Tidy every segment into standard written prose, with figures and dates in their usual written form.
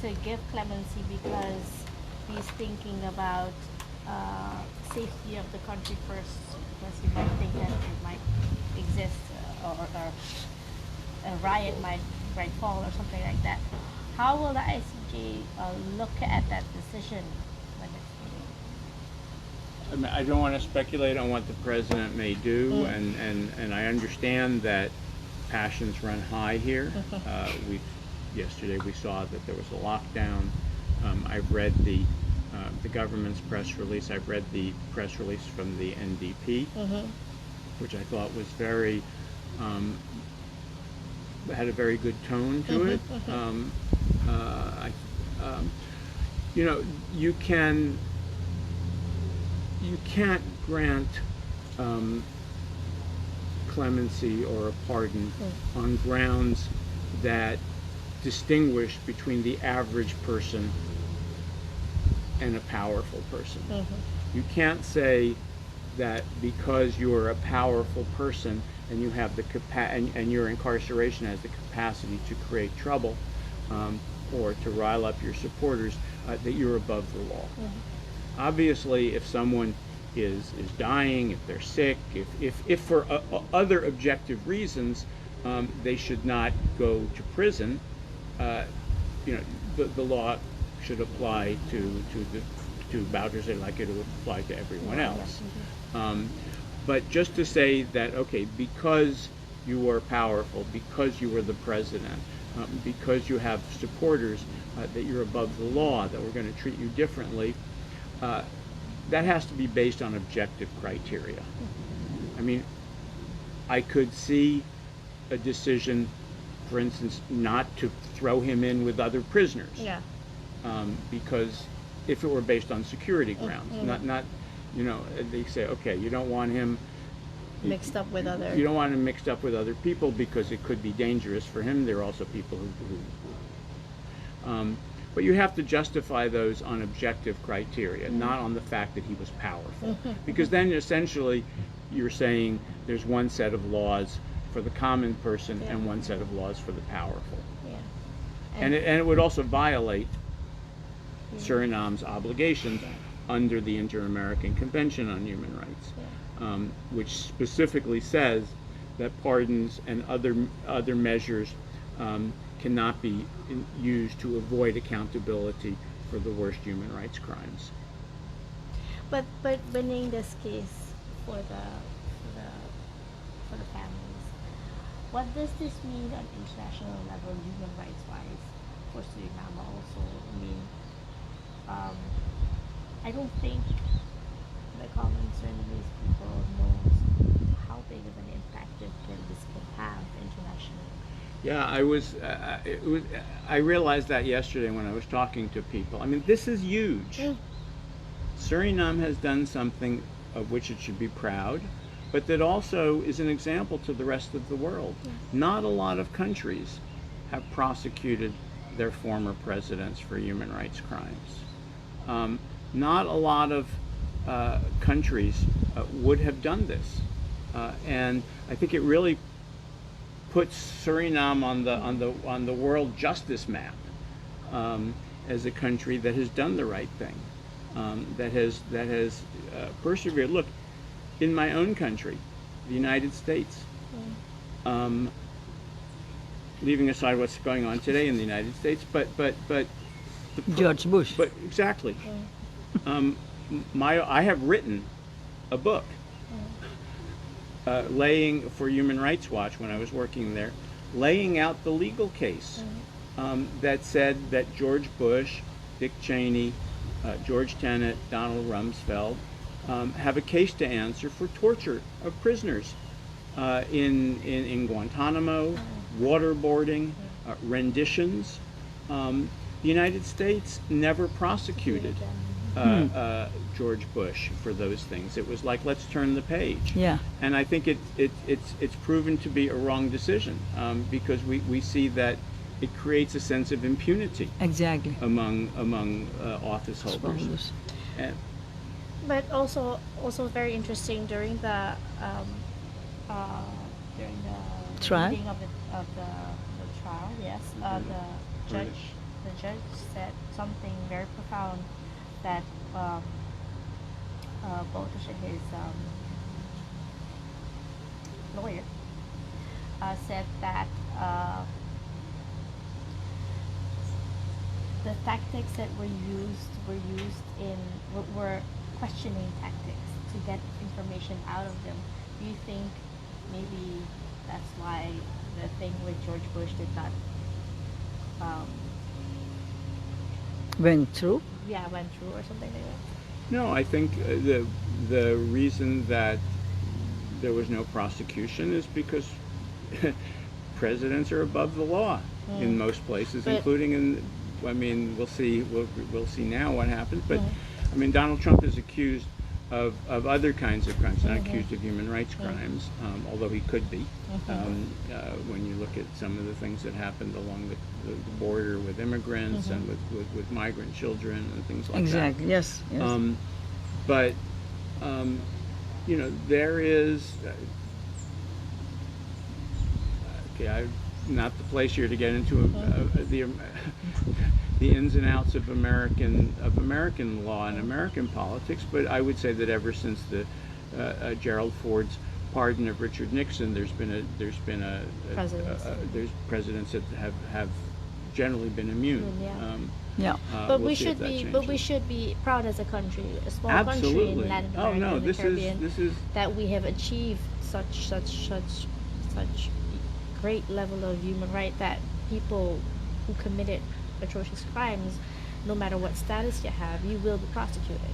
to give clemency because he's thinking about safety of the country first, because he might think that it might exist or a riot might fall or something like that. How will the ICJ look at that decision when it's made? I mean, I don't want to speculate on what the president may do, and I understand that passions run high here. Yesterday we saw that there was a lockdown. I've read the government's press release. I've read the press release from the NDP, which I thought was very had a very good tone to it. You know, you can't grant clemency or a pardon on grounds that distinguish between the average person and a powerful person. You can't say that because you're a powerful person and you have the and your incarceration has the capacity to create trouble or to rile up your supporters, that you're above the law. Obviously, if someone is dying, if they're sick, if for other objective reasons they should not go to prison, you know, the law should apply to Bouter's like it would apply to everyone else. But just to say that, okay, because you are powerful, because you are the president, because you have supporters, that you're above the law, that we're going to treat you differently, that has to be based on objective criteria. I mean, I could see a decision, for instance, not to throw him in with other prisoners. Yeah. Because if it were based on security grounds, not, you know, they say, okay, you don't want him Mixed up with other. You don't want him mixed up with other people because it could be dangerous for him. There are also people who but you have to justify those on objective criteria, not on the fact that he was powerful. Because then essentially you're saying there's one set of laws for the common person and one set of laws for the powerful. Yeah. And it would also violate Suriname's obligations under the Inter-American Convention on Human Rights, which specifically says that pardons and other measures cannot be used to avoid accountability for the worst human rights crimes. But winning this case for the families, what does this mean on international level, human rights wise, for Suriname also? I mean, I don't think the common Surinamese people knows how big of an impact this can have internationally. Yeah, I realized that yesterday when I was talking to people. I mean, this is huge. Suriname has done something of which it should be proud, but that also is an example to the rest of the world. Not a lot of countries have prosecuted their former presidents for human rights crimes. Not a lot of countries would have done this, and I think it really puts Suriname on the world justice map as a country that has done the right thing, that has persevered. Look, in my own country, the United States, leaving aside what's going on today in the United States, but George Bush. But exactly, I have written a book. Laying for Human Rights Watch when I was working there, laying out the legal case that said that George Bush, Dick Cheney, George Tenet, Donald Rumsfeld have a case to answer for torture of prisoners in Guantanamo, waterboarding, renditions. The United States never prosecuted George Bush for those things. It was like, let's turn the page. Yeah. And I think it's proven to be a wrong decision because we see that it creates a sense of impunity. Exactly. Among office holders. But also very interesting during the trial reading of the trial. Yes, the judge the judge said something very profound that both his lawyer said that the tactics that were questioning tactics to get information out of them. Do you think maybe that's why the thing with George Bush did not Went through? went through or something like that? No, I think the reason that there was no prosecution is because presidents are above the law in most places, But- including in. I mean, we'll see now what happens. But I mean, Donald Trump is accused of other kinds of crimes, not accused of human rights crimes, although he could be. When you look at some of the things that happened along the border with immigrants and with migrant children and things like that. Exactly. Yes. Yes. But you know, there is. Okay, not the place here to get into the ins and outs of American law and American politics, but I would say that ever since the Gerald Ford's pardon of Richard Nixon, there's been presidents that have generally been immune. Yeah. But we'll we see if should that be, but we changes. should be proud as a country, a small country Absolutely. in Latin Oh, America no, and the this Caribbean, is that we have achieved such great level of human right that people who committed atrocious crimes, no matter what status you have, you will be prosecuted.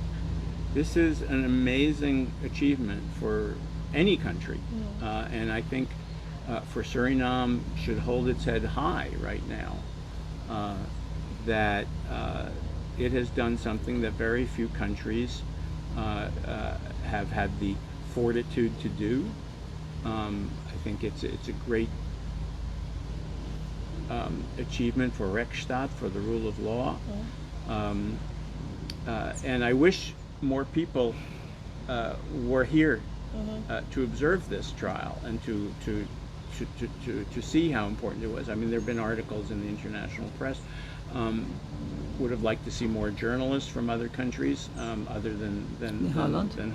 This is an amazing achievement for any country, and I think for Suriname should hold its head high right now. That it has done something that very few countries have had the fortitude to do. I think it's a great achievement for Rechtsstaat, for the rule of law, and I wish more people were here to observe this trial and to see how important it was. I mean, there have been articles in the international press. Would have liked to see more journalists from other countries other than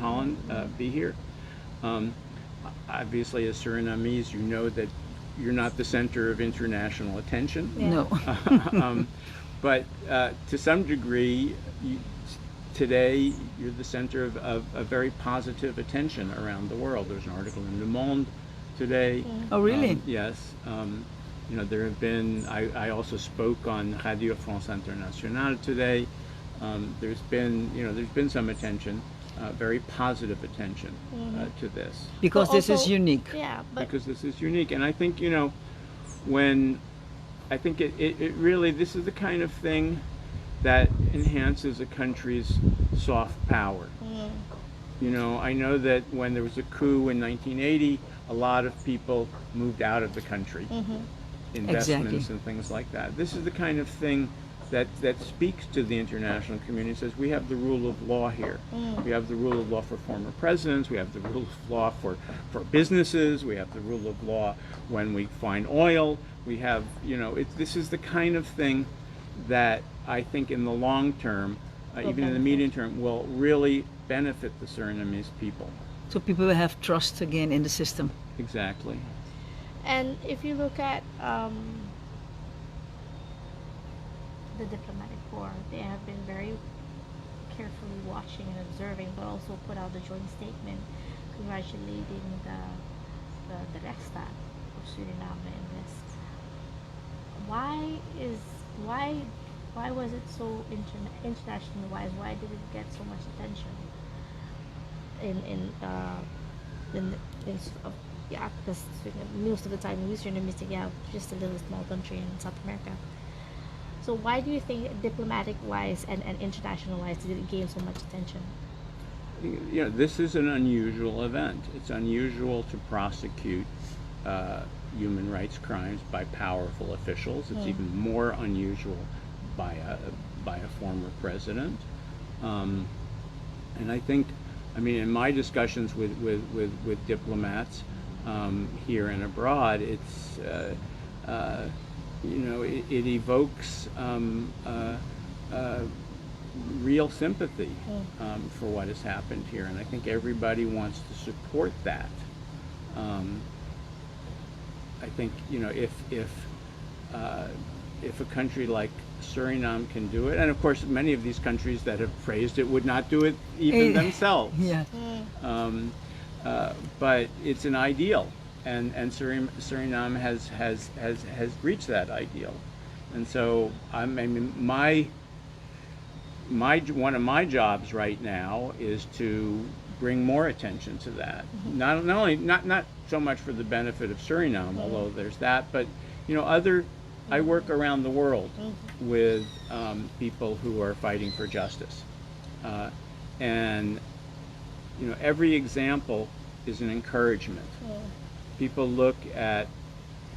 Holland be here. Obviously, as Surinamese, you know that you're not the center of international attention. No. But to some degree, today you're the center of a very positive attention around the world. There's an article in Le Monde today. Oh, really? Yes. You know, there have been. I also spoke on Radio France Internationale today. There's been some attention, very positive attention to this. Because But this is also- unique. Yeah, but Because this is unique, and I think I think it really, this is the kind of thing that enhances a country's soft power. You know, I know that when there was a coup in 1980, a lot of people moved out of the country, investments Exactly. and things like that. This is the kind of thing that speaks to the international community. It says we have the rule of law here. We have the rule of law for former presidents. We have the rule of law for businesses. We have the rule of law when we find oil. We have, this is the kind of thing that I think in the long term, even in the medium term, will really benefit the Surinamese people. So people will have trust again in the system. Exactly. And if you look at the diplomatic corps, they have been very carefully watching and observing, but also put out the joint statement congratulating the Rechtsstaat of Suriname in this. Why was it so international wise? Why did it get so much attention because most of the time we Surinamese think, yeah, just a little small country in South America. So why do you think diplomatic wise and international wise did it gain so much attention? This is an unusual event. It's unusual to prosecute human rights crimes by powerful officials. It's even more unusual by a former president. And I think, in my discussions with diplomats here and abroad, it's it evokes real sympathy for what has happened here, and I think everybody wants to support that. I think if a country like Suriname can do it, and of course many of these countries that have praised it would not do it even themselves. Yeah. But it's an ideal, and Suriname has reached that ideal, and so one of my jobs right now is to bring more attention to that. Not so much for the benefit of Suriname, although there's that, but I work around the world with people who are fighting for justice, and every example is an encouragement. People look at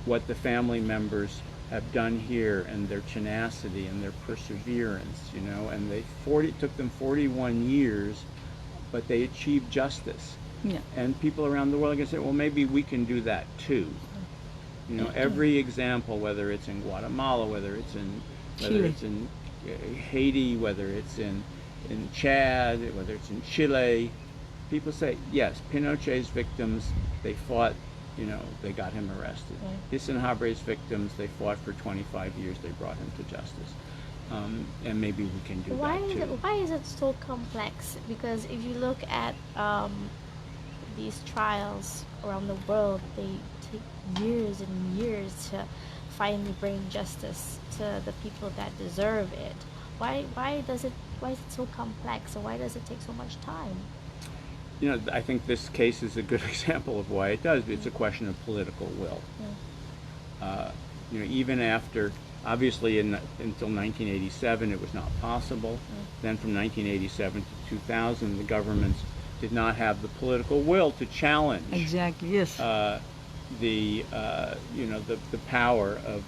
what the family members have done here and their tenacity and their perseverance, and it took them 41 years, but they achieved justice. Yeah. And people around the world are going to say, well, maybe we can do that too. Every example, whether it's in Guatemala, whether it's in Haiti, whether it's in Chad, whether it's in Chile, people say, yes, Pinochet's victims, they fought, they got him arrested. Isenhabre's victims, they fought for 25 years, they brought him to justice. And maybe we can do that too. Why is it so complex? Because if you look at these trials around the world, they take years and years to finally bring justice to the people that deserve it. Why is it so complex, and why does it take so much time? I think this case is a good example of why it does. It's a question of political will. Even after, obviously, until 1987, it was not possible. Then from 1987 to 2000, the governments did not have the political will to challenge. Exactly. Yes. The power of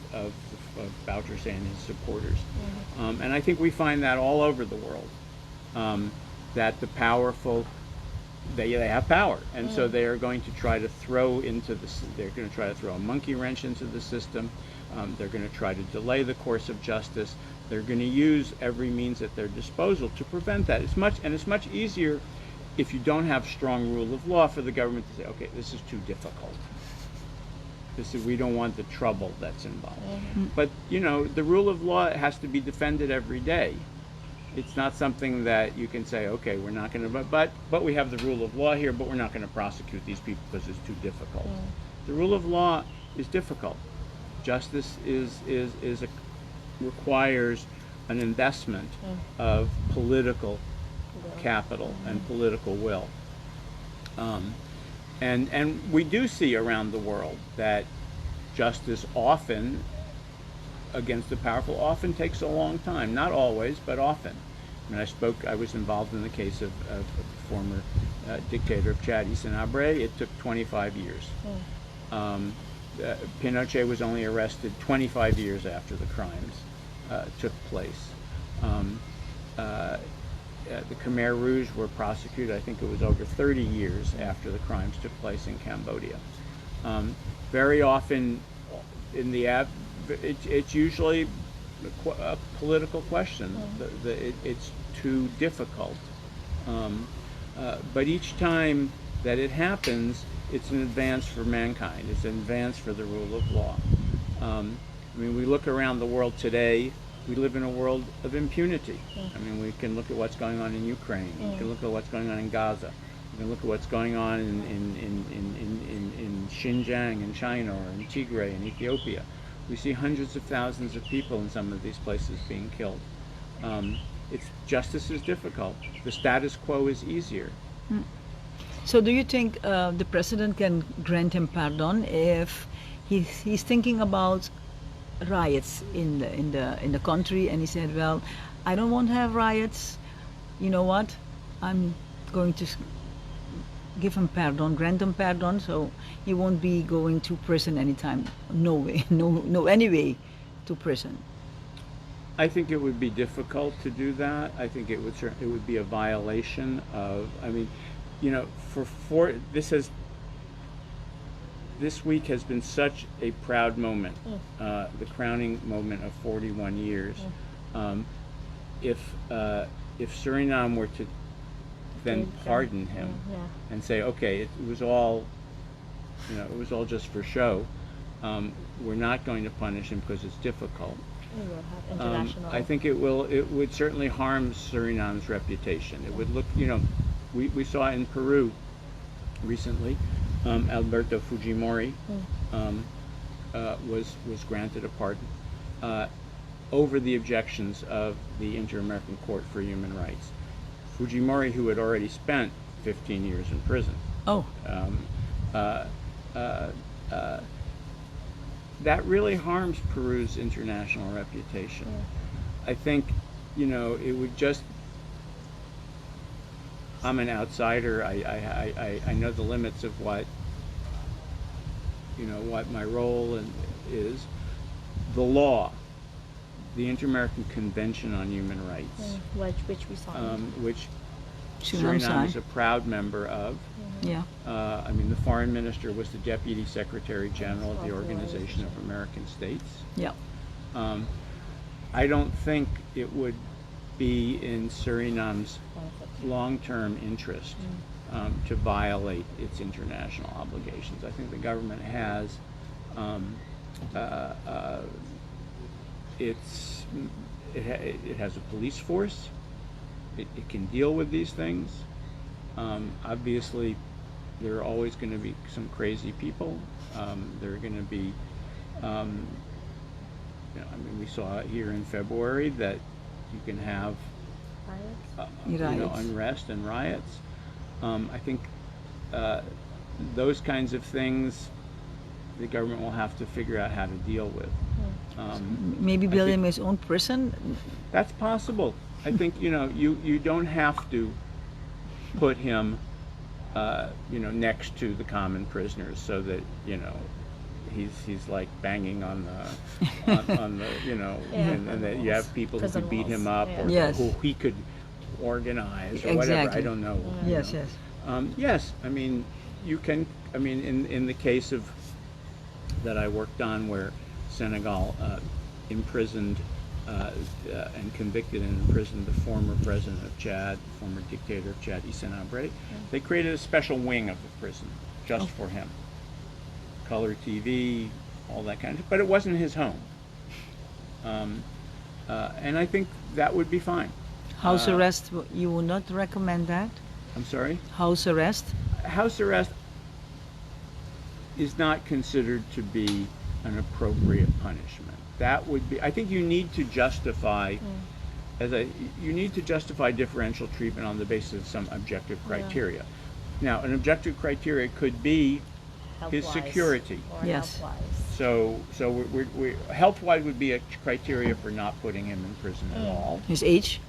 Bouterse and his supporters, and I think we find that all over the world. That the powerful, they have power, and so they are going to try to throw a monkey wrench into the system. They're going to try to delay the course of justice. They're going to use every means at their disposal to prevent that. It's much easier if you don't have strong rule of law for the government to say, okay, this is too difficult. We don't want the trouble that's involved. But the rule of law has to be defended every day. It's not something that you can say, okay, we're not going to, but we have the rule of law here, but we're not going to prosecute these people because it's too difficult. The rule of law is difficult. Justice requires an investment of political capital and political will. And we do see around the world that justice often, against the powerful, often takes a long time. Not always, but often. I was involved in the case of the former dictator of Chad, Isenhabre. It took 25 years. Pinochet was only arrested 25 years after the crimes took place. The Khmer Rouge were prosecuted, I think it was over 30 years after the crimes took place in Cambodia. Very often, it's usually a political question. It's too difficult. But each time that it happens, it's an advance for mankind. It's an advance for the rule of law. We look around the world today. We live in a world of impunity. We can look at what's going on in Ukraine. We can look at what's going on in Gaza. We can look at what's going on in Xinjiang in China, or in Tigray in Ethiopia. We see hundreds of thousands of people in some of these places being killed. Justice is difficult. The status quo is easier. So do you think the president can grant him pardon if he's thinking about riots in the country, and he said, well, I don't want to have riots, you know what, I'm going to give him pardon, grant him pardon, so he won't be going to prison anytime. No way, no any way to prison. I think it would be difficult to do that. I think it would be a violation of, this week has been such a proud moment, the crowning moment of 41 years. If Suriname were to then pardon him and say, okay, it was all, it was all just for show. We're not going to punish him because it's difficult. We will have international. I think it would certainly harm Suriname's reputation. It would look, we saw in Peru recently, Alberto Fujimori was granted a pardon over the objections of the Inter-American Court for Human Rights. Fujimori, who had already spent 15 years in prison. Oh. That really harms Peru's international reputation. I think, it would just. I'm an outsider. I know the limits of what my role is. The law, the Inter-American Convention on Human Rights, which we signed. which Suriname Suriname is a proud member of. Yeah. The foreign minister was the deputy secretary general of the Organization of American States. Yeah. I don't think it would be in Suriname's long-term interest to violate its international obligations. I think the government has it has a police force. It can deal with these things. Obviously, there are always going to be some crazy people. There are going to be, we saw here in February that you can have unrest and riots. I think those kinds of things the government will have to figure out how to deal with. Maybe build him his own prison. That's possible. I think you don't have to put him next to the common prisoners so that he's like banging on the and that you have people who could beat him up or who he could organize or whatever. I don't know. Yes. Yes. I mean, you can. I mean, in the case of that I worked on where Senegal imprisoned and convicted and imprisoned the former president of Chad, former dictator of Chad, Hissène Habré. They created a special wing of the prison just for him. Color TV, all that kind of stuff. But it wasn't his home. And I think that would be fine. House arrest, you would not recommend that? I'm sorry? House arrest? House arrest is not considered to be an appropriate punishment. That would be, I think you need to justify, you need to justify differential treatment on the basis of some objective criteria. Now, an objective criteria could be his security. Yes. So we're health-wise would be a criteria for not putting him in prison at all. His age?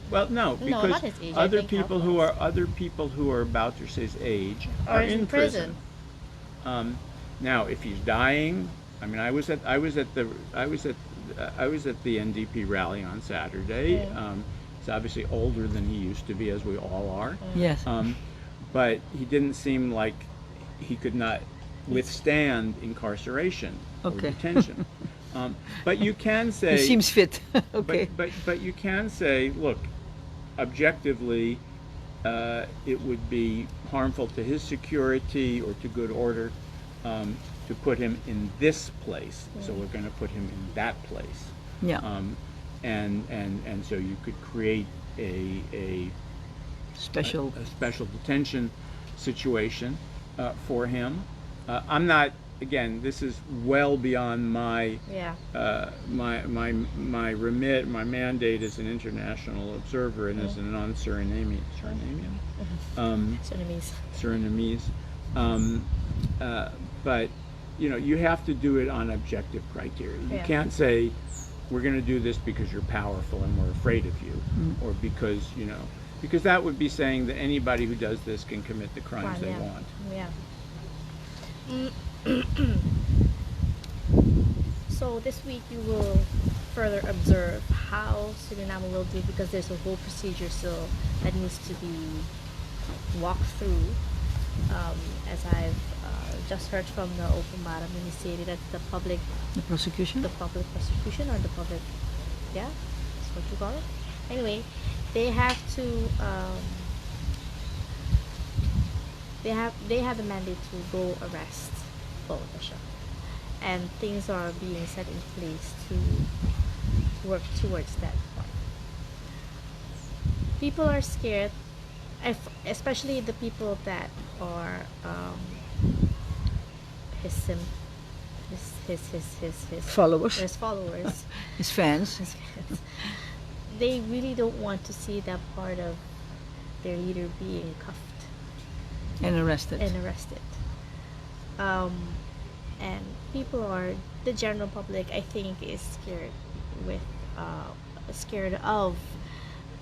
Well, no, because not his age, other people who are about to say his age are in prison. Now, if he's dying, I mean, I was at the NDP rally on Saturday. He's obviously older than he used to be, as we all are. Yes. But he didn't seem like he could not withstand incarceration or detention. But you can say he seems fit. Okay. But you can say, look, objectively, it would be harmful to his security or to good order to put him in this place. So we're going to put him in that place. Yeah. And so you could create a special detention situation for him. I'm not. Again, this is well beyond my my remit. My mandate as an international observer and as a non-Suriname Surinamese. But you have to do it on objective criteria. You can't say we're going to do this because you're powerful and we're afraid of you, or because because that would be saying that anybody who does this can commit the crimes they want. So this week you will further observe how Suriname will do, because there's a whole procedure still that needs to be walked through as I've just heard from the ultimatum, and he stated that The prosecution? the public prosecution or the public, yeah, that's what you call it. Anyway, they have to, they have the mandate to go arrest Bogota, and things are being set in place to work towards that point. People are scared, especially the people that are his sim- his Followers. his followers. His fans. His fans. They really don't want to see that part of their leader being cuffed And arrested. And people are, the general public, I think, is scared with scared of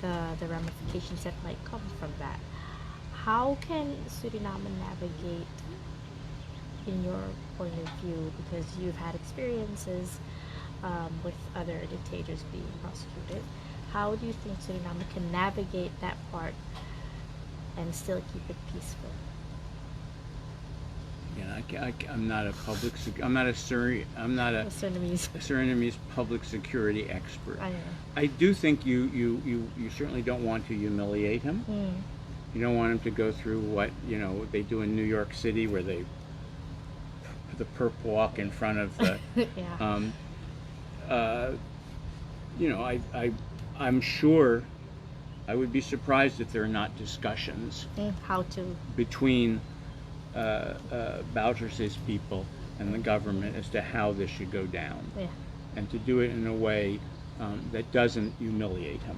the ramifications that might come from that. How can Suriname navigate, in your point of view, because you've had experiences with other dictators being prosecuted, how do you think Suriname can navigate that part and still keep it peaceful? I'm not a public. I'm not a Surinamese. Surinamese public security expert. I know. I do think you certainly don't want to humiliate him. You don't want him to go through what they do in New York City, where they put the perp walk in front of the. Yeah. I'm sure. I would be surprised if there are not discussions How to? between Bouterse's people and the government as to how this should go down, Yeah. and to do it in a way that doesn't humiliate him.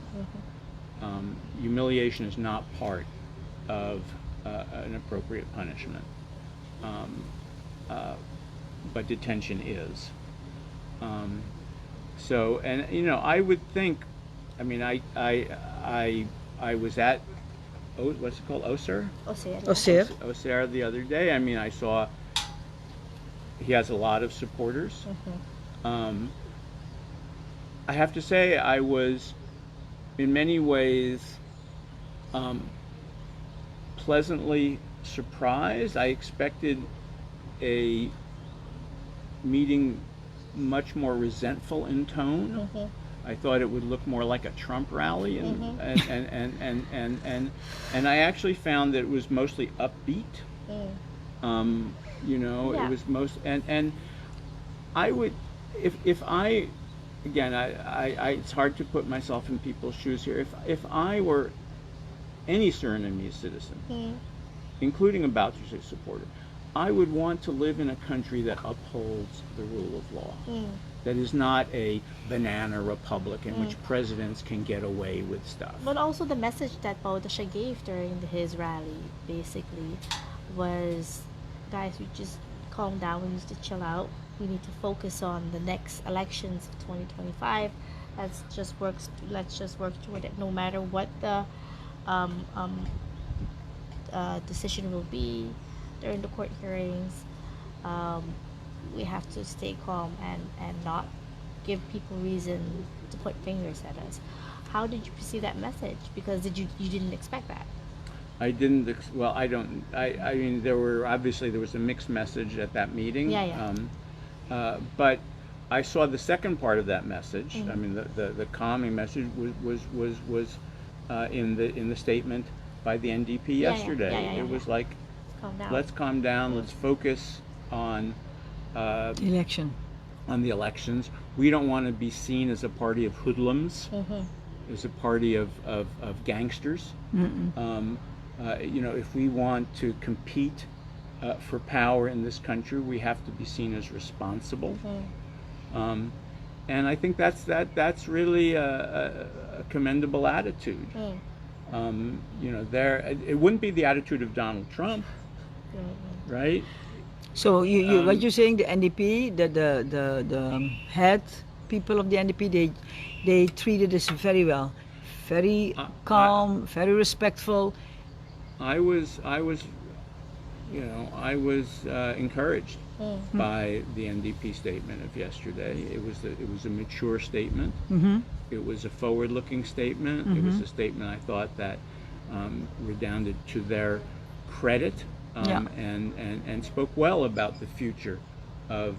Humiliation is not part of an appropriate punishment, but detention is. So, and I would think, I mean, I was at, what's it called, Osir? Osir. Osir the other day. I mean, I saw he has a lot of supporters. I have to say, I was in many ways pleasantly surprised. I expected a meeting much more resentful in tone. I thought it would look more like a Trump rally, and I actually found that it was mostly upbeat. It was and I would, if I, again, I it's hard to put myself in people's shoes here. If I were any Surinamese citizen, including a Bouterse supporter, I would want to live in a country that upholds the rule of law. That is not a banana republic in which presidents can get away with stuff. But also the message that Bouterse gave during his rally, basically, was, guys, we just calm down, we need to chill out, we need to focus on the next elections of 2025. Let's just work toward it, no matter what the decision will be during the court hearings. We have to stay calm and not give people reason to point fingers at us. How did you perceive that message? Because you didn't expect that? I didn't. I don't. I mean, there was a mixed message at that meeting. But I saw the second part of that message. I mean, the calming message was in the statement by the NDP yesterday. It was like, Calm down. let's calm down. Let's focus on Election. on the elections. We don't want to be seen as a party of hoodlums, as a party of gangsters. If we want to compete for power in this country, we have to be seen as responsible. And I think that's really a commendable attitude. It wouldn't be the attitude of Donald Trump, right? So what you're saying, the NDP, the head people of the NDP, they treated us very well, very calm, very respectful. I was encouraged by the NDP statement of yesterday. It was a mature statement. It was a forward-looking statement. It was a statement I thought that redounded to their credit Yeah. and spoke well about the future of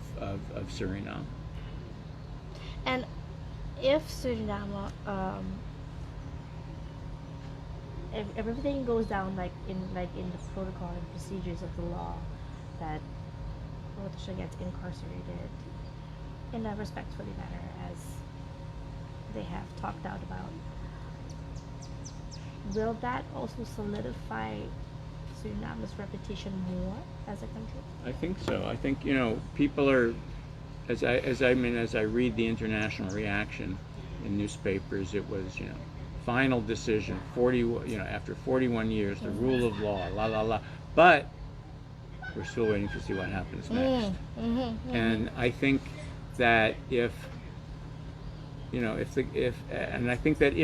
Suriname. And if Suriname, if everything goes down like in the protocol and procedures of the law, that Rotisha gets incarcerated in a respectful manner, as they have talked out about, will that also solidify Suriname's reputation more as a country? I think so. I think, people are, as I read the international reaction in newspapers, it was, final decision, after 41 years, the rule of law, la la la. But we're still waiting to see what happens next. And I think that if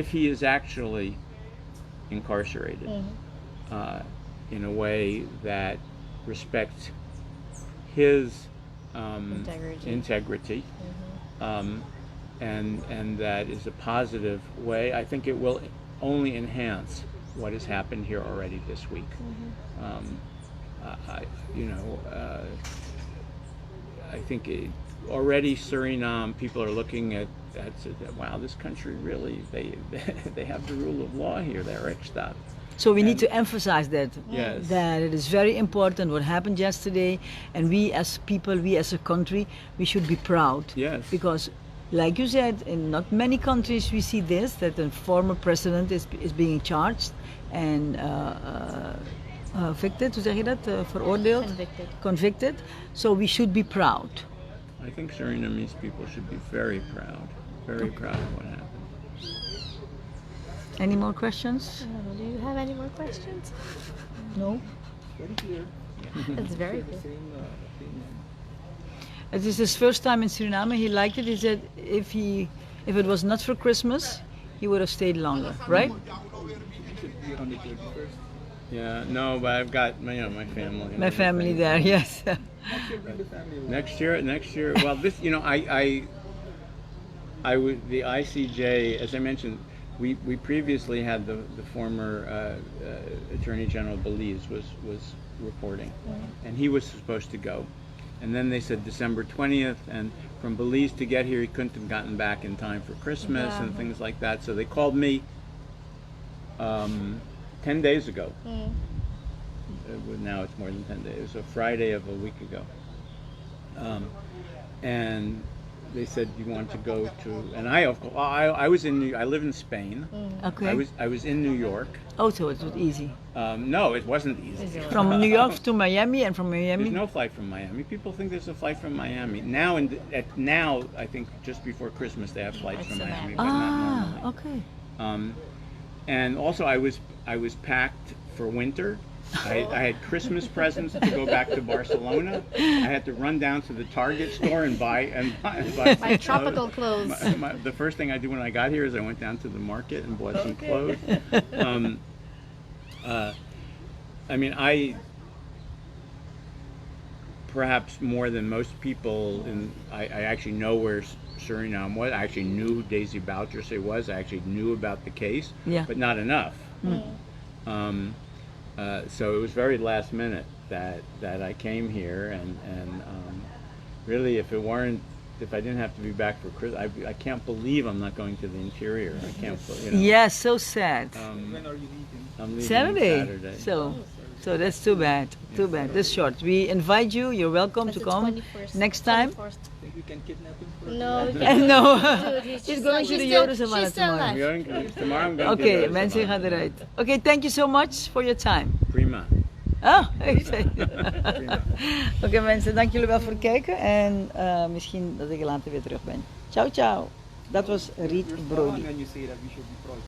he is actually incarcerated in a way that respects his integrity, and that is a positive way, I think it will only enhance what has happened here already this week. I think already Suriname, people are looking at wow, this country really, they have the rule of law here, they're rechtsstaat. So we need to emphasize that, Yes. that it is very important what happened yesterday, and we as people, we as a country, we should be proud. Yes. Because, like you said, in not many countries we see this, that a former president is being charged and convicted, hoe zeg je dat? Veroordeeld? Convicted. So we should be proud. I think Surinamese people should be very proud of what happened. Any more questions? Do you have any more questions? No? Very clear. It's very The good. same opinion. It is his first time in Suriname. He liked it. He said if it was not for Christmas, he would have stayed longer, right? Should be on the 31st. Yeah, no, but I've got my family. My family there, yes. Next year, bring the family over. Next year. Well, this, I would, the ICJ, as I mentioned, we previously had the former Attorney General Belize was reporting, and he was supposed to go, and then they said December 20th, and from Belize to get here he couldn't have gotten back in time for Christmas and things like that. So they called me 10 days ago. Now it's more than 10 days. It was a Friday of a week ago. And they said, "You want to go to?" And I was I live in Spain. Okay. I was in New York. Oh, so it was easy. No, it wasn't easy. From New York to Miami, and from Miami. There's no flight from Miami. People think there's a flight from Miami. Now, I think just before Christmas they have flights from Miami, but not normally. Okay. And also, I was packed for winter. I had Christmas presents to go back to Barcelona. I had to run down to the Target store and buy My tropical clothes. The first thing I did when I got here is I went down to the market and bought some clothes. I perhaps more than most people, I actually know where Suriname was. I actually knew who Daisy Boucherse was. I actually knew about the case, Yeah. but not enough. So it was very last minute that I came here, and really, if I didn't have to be back for Christmas, I can't believe I'm not going to the interior. I can't. Yes, so sad. When are you leaving? I'm leaving Saturday. So that's too bad. Too bad. This short. We invite you. You're welcome That's to the come 21st. next time. 21st. Think we can kidnap him for No, you And no, Dude, he's going to the Jodensemana tomorrow. Tomorrow I'm going to Oké, the mensen gaan eruit. Oké, thank you so much for your time. Prima. Oh, Oké, mensen, dank jullie wel voor het kijken. En misschien dat ik later weer terug ben. Ciao, ciao. Dat was Reed Brody. when you say that we should be proud.